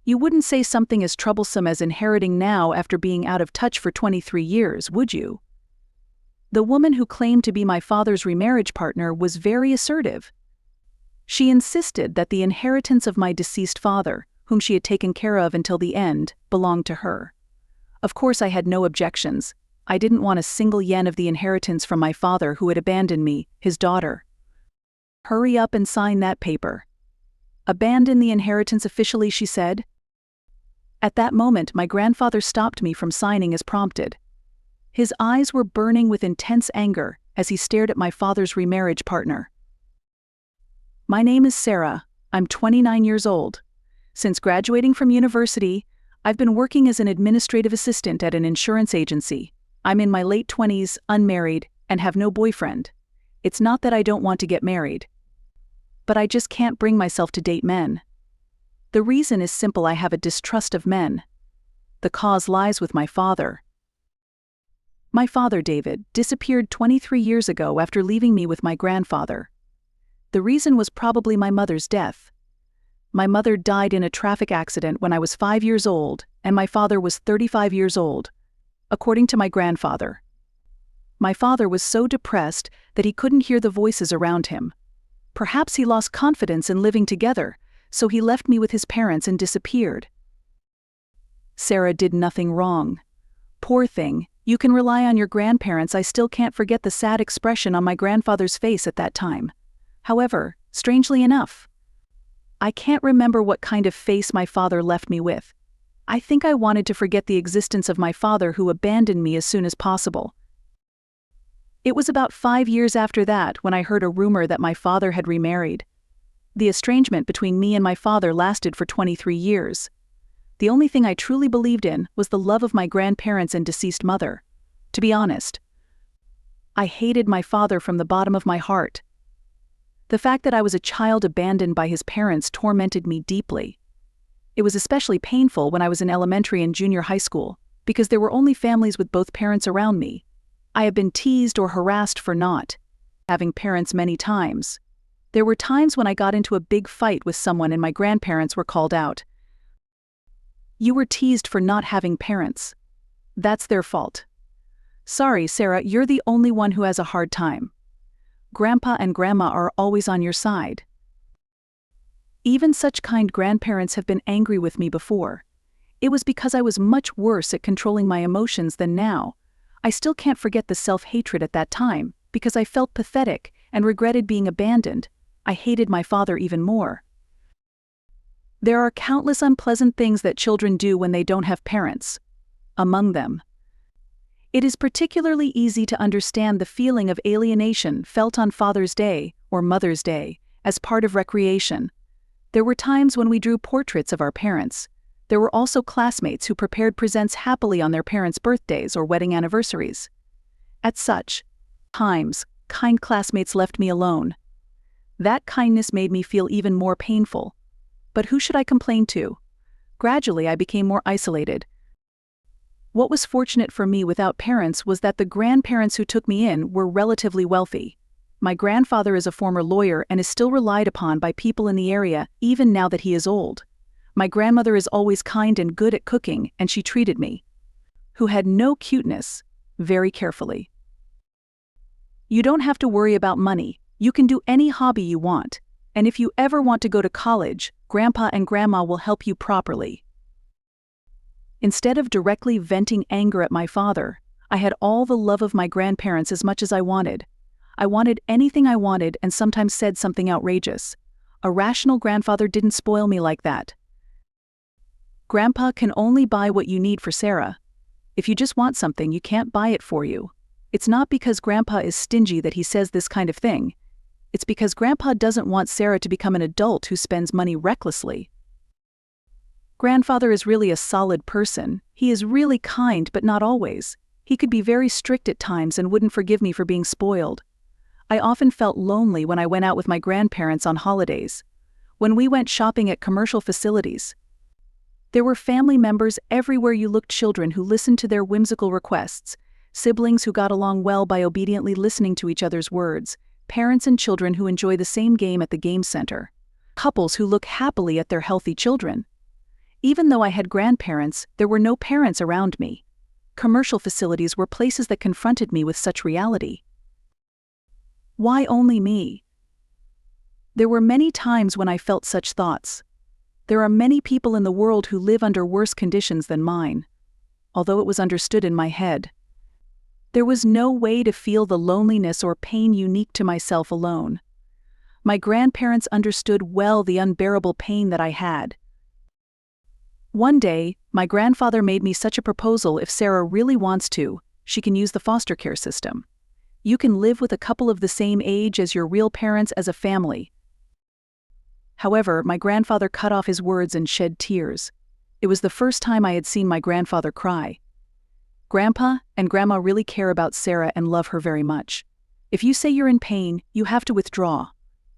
You wouldn't say something as troublesome as inheriting now after being out of touch for 23 years, would you? The woman who claimed to be my father's remarriage partner was very assertive. She insisted that the inheritance of my deceased father, whom she had taken care of until the end, belonged to her. Of course I had no objections. I didn't want a single yen of the inheritance from my father who had abandoned me, his daughter. Hurry up and sign that paper. Abandon the inheritance officially, she said. At that moment my grandfather stopped me from signing as prompted. His eyes were burning with intense anger as he stared at my father's remarriage partner. My name is Sarah. I'm 29 years old. Since graduating from university, I've been working as an administrative assistant at an insurance agency. I'm in my late 20s, unmarried, and have no boyfriend. It's not that I don't want to get married, but I just can't bring myself to date men. The reason is simple: I have a distrust of men. The cause lies with my father. My father, David, disappeared 23 years ago after leaving me with my grandfather. The reason was probably my mother's death. My mother died in a traffic accident when I was 5 years old, and my father was 35 years old, according to my grandfather. My father was so depressed that he couldn't hear the voices around him. Perhaps he lost confidence in living together, so he left me with his parents and disappeared. Sarah did nothing wrong. Poor thing, you can rely on your grandparents. I still can't forget the sad expression on my grandfather's face at that time. However, strangely enough, I can't remember what kind of face my father left me with. I think I wanted to forget the existence of my father who abandoned me as soon as possible. It was about 5 years after that when I heard a rumor that my father had remarried. The estrangement between me and my father lasted for 23 years. The only thing I truly believed in was the love of my grandparents and deceased mother. To be honest, I hated my father from the bottom of my heart. The fact that I was a child abandoned by his parents tormented me deeply. It was especially painful when I was in elementary and junior high school, because there were only families with both parents around me. I have been teased or harassed for not having parents many times. There were times when I got into a big fight with someone and my grandparents were called out. You were teased for not having parents. That's their fault. Sorry, Sarah, you're the only one who has a hard time. Grandpa and Grandma are always on your side. Even such kind grandparents have been angry with me before. It was because I was much worse at controlling my emotions than now. I still can't forget the self-hatred at that time, because I felt pathetic and regretted being abandoned. I hated my father even more. There are countless unpleasant things that children do when they don't have parents. Among them, it is particularly easy to understand the feeling of alienation felt on Father's Day or Mother's Day as part of recreation. There were times when we drew portraits of our parents. There were also classmates who prepared presents happily on their parents' birthdays or wedding anniversaries. At such times, kind classmates left me alone. That kindness made me feel even more painful. But who should I complain to? Gradually, I became more isolated. What was fortunate for me without parents was that the grandparents who took me in were relatively wealthy. My grandfather is a former lawyer and is still relied upon by people in the area even now that he is old. My grandmother is always kind and good at cooking, and she treated me, who had no cuteness, very carefully. You don't have to worry about money. You can do any hobby you want, and if you ever want to go to college, Grandpa and Grandma will help you properly. Instead of directly venting anger at my father, I had all the love of my grandparents as much as I wanted. I wanted anything I wanted and sometimes said something outrageous. A rational grandfather didn't spoil me like that. Grandpa can only buy what you need for Sarah. If you just want something, you can't buy it for you. It's not because Grandpa is stingy that he says this kind of thing. It's because Grandpa doesn't want Sarah to become an adult who spends money recklessly. Grandfather is really a solid person. He is really kind, but not always. He could be very strict at times and wouldn't forgive me for being spoiled. I often felt lonely when I went out with my grandparents on holidays. When we went shopping at commercial facilities, there were family members everywhere you looked, children who listened to their whimsical requests, siblings who got along well by obediently listening to each other's words, parents and children who enjoy the same game at the game center, couples who look happily at their healthy children. Even though I had grandparents, there were no parents around me. Commercial facilities were places that confronted me with such reality. Why only me? There were many times when I felt such thoughts. There are many people in the world who live under worse conditions than mine, although it was understood in my head. There was no way to feel the loneliness or pain unique to myself alone. My grandparents understood well the unbearable pain that I had. One day, my grandfather made me such a proposal: if Sarah really wants to, she can use the foster care system. You can live with a couple of the same age as your real parents as a family. However, my grandfather cut off his words and shed tears. It was the first time I had seen my grandfather cry. Grandpa and Grandma really care about Sarah and love her very much. If you say you're in pain, you have to withdraw.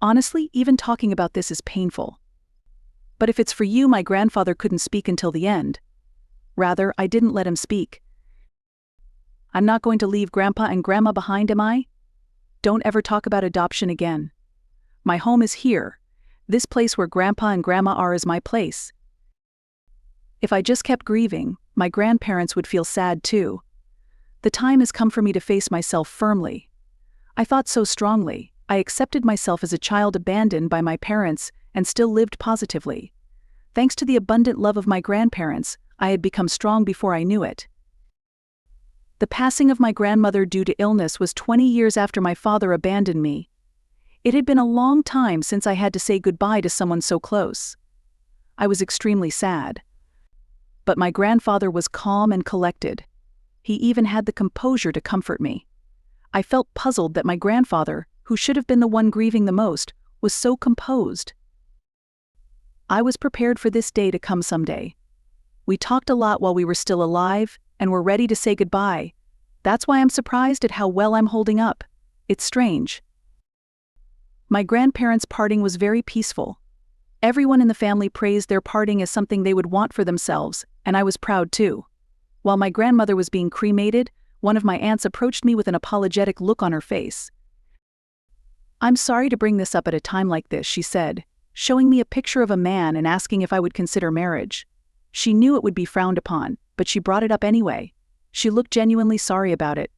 Honestly, even talking about this is painful. But if it's for you, my grandfather couldn't speak until the end. Rather, I didn't let him speak. I'm not going to leave Grandpa and Grandma behind, am I? Don't ever talk about adoption again. My home is here. This place where Grandpa and Grandma are is my place. If I just kept grieving, my grandparents would feel sad too. The time has come for me to face myself firmly. I thought so strongly. I accepted myself as a child abandoned by my parents and still lived positively. Thanks to the abundant love of my grandparents, I had become strong before I knew it. The passing of my grandmother due to illness was 20 years after my father abandoned me. It had been a long time since I had to say goodbye to someone so close. I was extremely sad. But my grandfather was calm and collected. He even had the composure to comfort me. I felt puzzled that my grandfather, who should have been the one grieving the most, was so composed. I was prepared for this day to come someday. We talked a lot while we were still alive, and were ready to say goodbye. That's why I'm surprised at how well I'm holding up. It's strange. My grandparents' parting was very peaceful. Everyone in the family praised their parting as something they would want for themselves, and I was proud too. While my grandmother was being cremated, one of my aunts approached me with an apologetic look on her face. "I'm sorry to bring this up at a time like this," she said, showing me a picture of a man and asking if I would consider marriage. She knew it would be frowned upon, but she brought it up anyway. She looked genuinely sorry about it.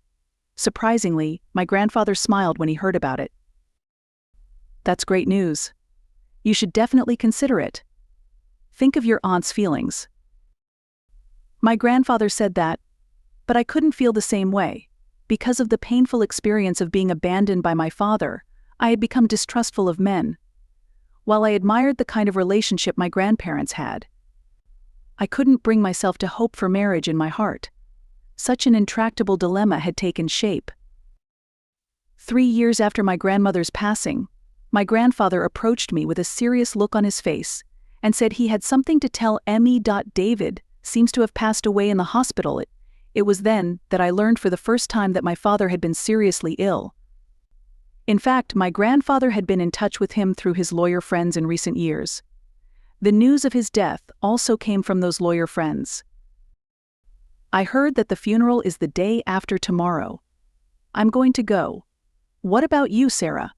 Surprisingly, my grandfather smiled when he heard about it. "That's great news. You should definitely consider it. Think of your aunt's feelings." My grandfather said that, but I couldn't feel the same way. Because of the painful experience of being abandoned by my father, I had become distrustful of men. While I admired the kind of relationship my grandparents had, I couldn't bring myself to hope for marriage in my heart. Such an intractable dilemma had taken shape. 3 years after my grandmother's passing, my grandfather approached me with a serious look on his face and said he had something to tell Emmy. David seems to have passed away in the hospital. It was then that I learned for the first time that my father had been seriously ill. In fact, my grandfather had been in touch with him through his lawyer friends in recent years. The news of his death also came from those lawyer friends. "I heard that the funeral is the day after tomorrow. I'm going to go. What about you, Sarah?"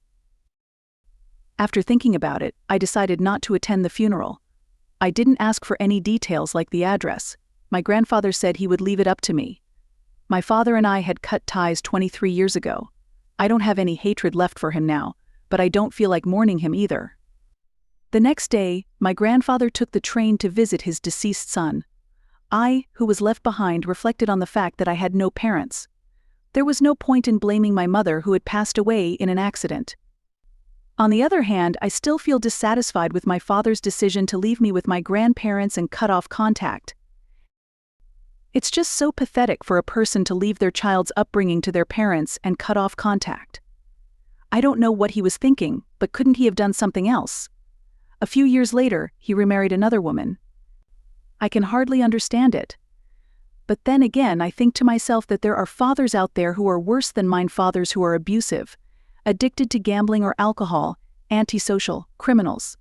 After thinking about it, I decided not to attend the funeral. I didn't ask for any details like the address. My grandfather said he would leave it up to me. My father and I had cut ties 23 years ago. I don't have any hatred left for him now, but I don't feel like mourning him either. The next day, my grandfather took the train to visit his deceased son. I, who was left behind, reflected on the fact that I had no parents. There was no point in blaming my mother, who had passed away in an accident. On the other hand, I still feel dissatisfied with my father's decision to leave me with my grandparents and cut off contact. It's just so pathetic for a person to leave their child's upbringing to their parents and cut off contact. I don't know what he was thinking, but couldn't he have done something else? A few years later, he remarried another woman. I can hardly understand it. But then again, I think to myself that there are fathers out there who are worse than mine, fathers who are abusive, addicted to gambling or alcohol, antisocial, criminals.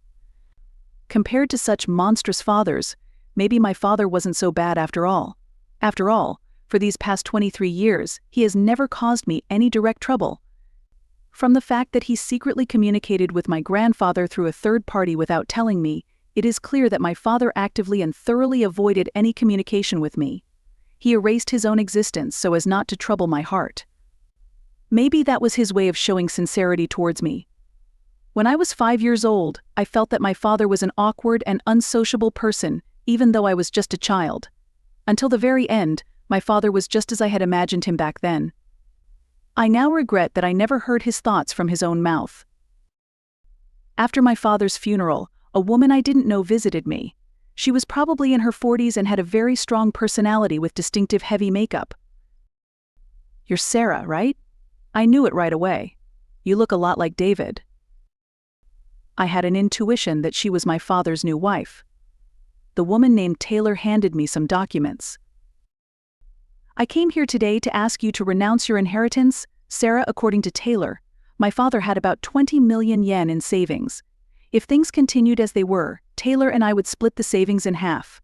Compared to such monstrous fathers, maybe my father wasn't so bad after all. After all, for these past 23 years, he has never caused me any direct trouble. From the fact that he secretly communicated with my grandfather through a third party without telling me, it is clear that my father actively and thoroughly avoided any communication with me. He erased his own existence so as not to trouble my heart. Maybe that was his way of showing sincerity towards me. When I was 5 years old, I felt that my father was an awkward and unsociable person, even though I was just a child. Until the very end, my father was just as I had imagined him back then. I now regret that I never heard his thoughts from his own mouth. After my father's funeral, a woman I didn't know visited me. She was probably in her 40s and had a very strong personality with distinctive heavy makeup. "You're Sarah, right?" I knew it right away. "You look a lot like David." I had an intuition that she was my father's new wife. The woman named Taylor handed me some documents. "I came here today to ask you to renounce your inheritance, Sarah. According to Taylor, my father had about 20 million yen in savings. If things continued as they were, Taylor and I would split the savings in half."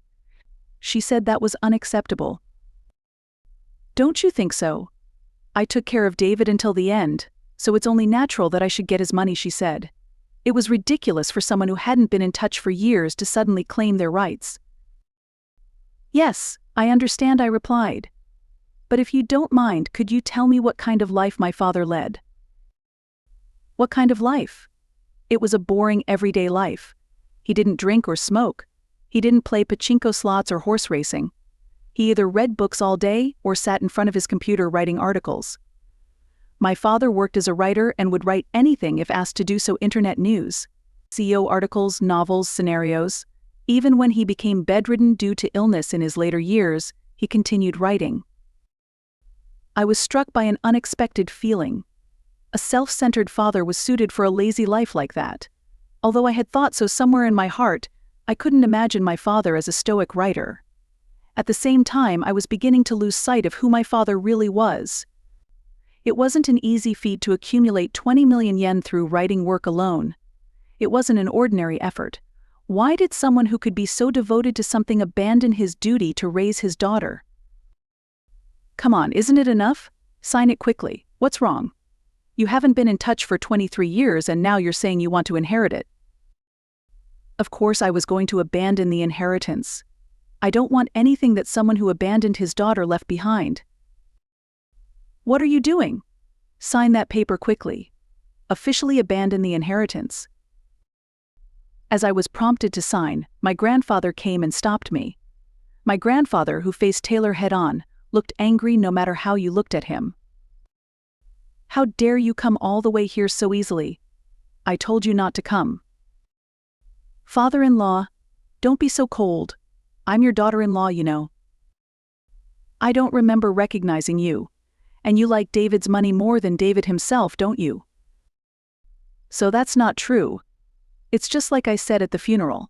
She said that was unacceptable. "Don't you think so? I took care of David until the end, so it's only natural that I should get his money," she said. It was ridiculous for someone who hadn't been in touch for years to suddenly claim their rights. "Yes, I understand," I replied. "But if you don't mind, could you tell me what kind of life my father led?" "What kind of life?" "It was a boring everyday life. He didn't drink or smoke. He didn't play pachinko slots or horse racing. He either read books all day or sat in front of his computer writing articles. My father worked as a writer and would write anything if asked to do so: internet news, SEO articles, novels, scenarios. Even when he became bedridden due to illness in his later years, he continued writing." I was struck by an unexpected feeling. A self-centered father was suited for a lazy life like that. Although I had thought so somewhere in my heart, I couldn't imagine my father as a stoic writer. At the same time, I was beginning to lose sight of who my father really was. It wasn't an easy feat to accumulate 20 million yen through writing work alone. It wasn't an ordinary effort. Why did someone who could be so devoted to something abandon his duty to raise his daughter? "Come on, isn't it enough? Sign it quickly. What's wrong? You haven't been in touch for 23 years and now you're saying you want to inherit it." Of course I was going to abandon the inheritance. I don't want anything that someone who abandoned his daughter left behind. "What are you doing?" "Sign that paper quickly. Officially abandon the inheritance." As I was prompted to sign, my grandfather came and stopped me. My grandfather, who faced Taylor head-on, looked angry no matter how you looked at him. "How dare you come all the way here so easily? I told you not to come." "Father-in-law, don't be so cold. I'm your daughter-in-law, you know." "I don't remember recognizing you. And you like David's money more than David himself, don't you?" "So that's not true. It's just like I said at the funeral."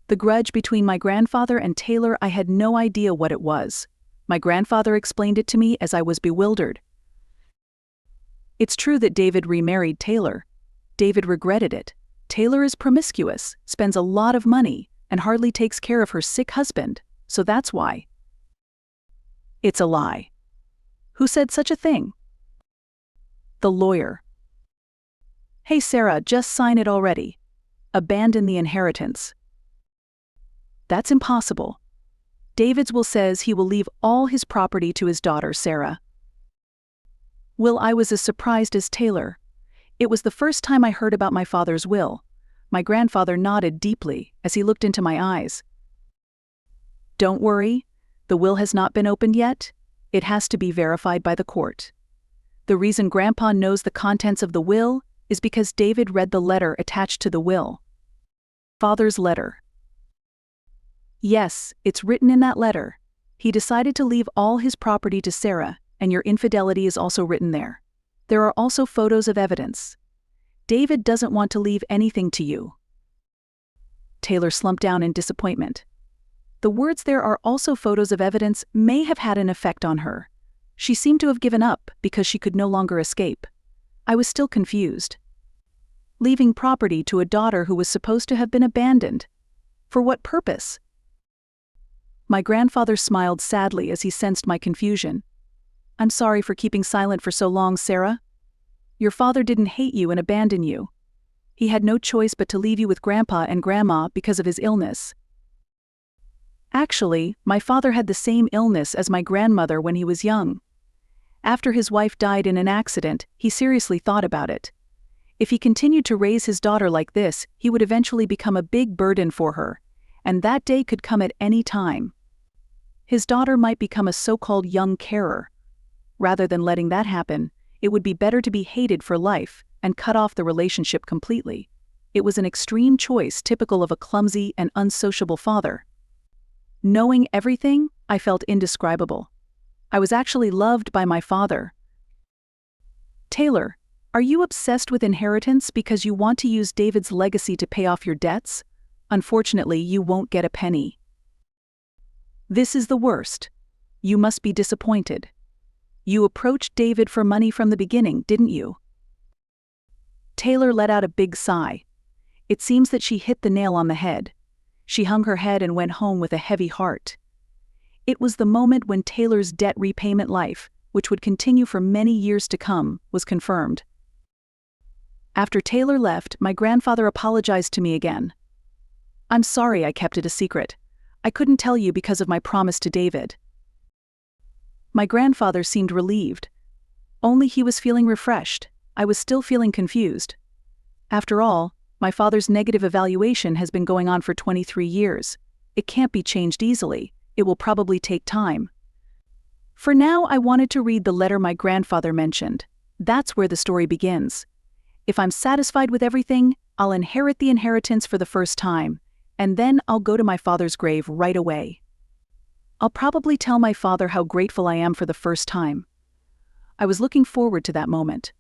The grudge between my grandfather and Taylor, I had no idea what it was. My grandfather explained it to me as I was bewildered. "It's true that David remarried Taylor. David regretted it. Taylor is promiscuous, spends a lot of money, and hardly takes care of her sick husband, so that's why." "It's a lie." "Who said such a thing?" "The lawyer." "Hey Sarah, just sign it already. Abandon the inheritance." "That's impossible. David's will says he will leave all his property to his daughter, Sarah." Well, I was as surprised as Taylor. It was the first time I heard about my father's will. My grandfather nodded deeply as he looked into my eyes. "Don't worry, the will has not been opened yet. It has to be verified by the court. The reason Grandpa knows the contents of the will is because David read the letter attached to the will." "Father's letter?" "Yes, it's written in that letter. He decided to leave all his property to Sarah, and your infidelity is also written there. There are also photos of evidence. David doesn't want to leave anything to you." Taylor slumped down in disappointment. The words "there are also photos of evidence" may have had an effect on her. She seemed to have given up because she could no longer escape. I was still confused. Leaving property to a daughter who was supposed to have been abandoned. For what purpose? My grandfather smiled sadly as he sensed my confusion. "I'm sorry for keeping silent for so long, Sarah. Your father didn't hate you and abandon you. He had no choice but to leave you with Grandpa and Grandma because of his illness. Actually, my father had the same illness as my grandmother when he was young. After his wife died in an accident, he seriously thought about it. If he continued to raise his daughter like this, he would eventually become a big burden for her, and that day could come at any time. His daughter might become a so-called young carer. Rather than letting that happen, it would be better to be hated for life and cut off the relationship completely. It was an extreme choice typical of a clumsy and unsociable father. Knowing everything, I felt indescribable. I was actually loved by my father. Taylor, are you obsessed with inheritance because you want to use David's legacy to pay off your debts? Unfortunately, you won't get a penny. This is the worst. You must be disappointed. You approached David for money from the beginning, didn't you? Taylor let out a big sigh. It seems that she hit the nail on the head. She hung her head and went home with a heavy heart. It was the moment when Taylor's debt repayment life, which would continue for many years to come, was confirmed. After Taylor left, my grandfather apologized to me again. "I'm sorry I kept it a secret. I couldn't tell you because of my promise to David." My grandfather seemed relieved. Only he was feeling refreshed. I was still feeling confused. After all, my father's negative evaluation has been going on for 23 years. It can't be changed easily. It will probably take time. For now, I wanted to read the letter my grandfather mentioned. That's where the story begins. If I'm satisfied with everything, I'll inherit the inheritance for the first time, and then I'll go to my father's grave right away. I'll probably tell my father how grateful I am for the first time. I was looking forward to that moment.